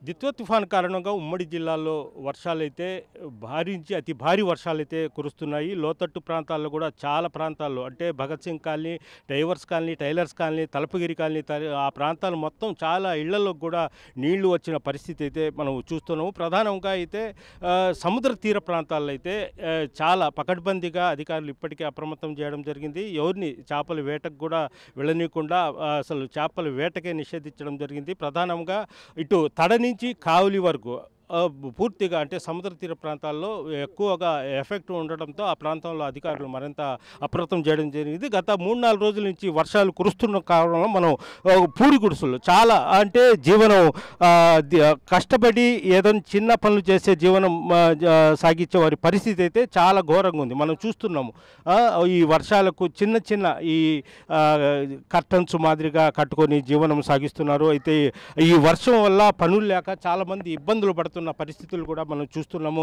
దిత్వ తుఫాన్ కారణంగా ఉమ్మడి జిల్లాల్లో వర్షాలైతే భారీ నుంచి అతి భారీ వర్షాలైతే కురుస్తున్నాయి. లోతట్టు ప్రాంతాల్లో కూడా చాలా ప్రాంతాల్లో అంటే Bhagat Singh colony, divers colony, tailors colony, Talapagiri colony ఆ ప్రాంతాలు మొత్తం చాలా ఇళ్లలోకి కూడా నీళ్లు వచ్చిన పరిస్థితి అయితే మనం చూస్తున్నాము. ప్రధానంగా అయితే సముద్ర తీర ప్రాంతాల్లో అయితే చాలా పకడ్బందీగా అధికారులు ఇప్పటికే అప్రమత్తం చేయడం జరిగింది. ఎవరిని చేపల వేటకు కూడా వెళ్ళనీయకుండా అసలు చేపల వేటకే నిషేధించడం జరిగింది. ప్రధానంగా ఇటు తడ నుంచి కావలి వరకు పూర్తిగా అంటే సముద్ర తీర ప్రాంతాల్లో ఎక్కువగా ఎఫెక్ట్ ఉండడంతో ఆ ప్రాంతంలో అధికారులు మరింత అప్రమత్తం చేయడం జరిగింది. గత 3-4 రోజుల నుంచి వర్షాలు కురుస్తున్న కారణంలో మనం పూరి గుడిసెలు చాలా అంటే జీవనం కష్టపడి ఏదైనా చిన్న పనులు చేసే జీవనం సాగించే వారి పరిస్థితి అయితే చాలా ఘోరంగా ఉంది. మనం చూస్తున్నాము ఈ వర్షాలకు చిన్న చిన్న ఈ కర్టన్స్ మాదిరిగా కట్టుకొని జీవనం సాగిస్తున్నారు. అయితే ఈ వర్షం వల్ల పనులు లేక చాలామంది ఇబ్బందులు పడుతున్నారు పరిస్థితులు కూడా మనం చూస్తున్నాము.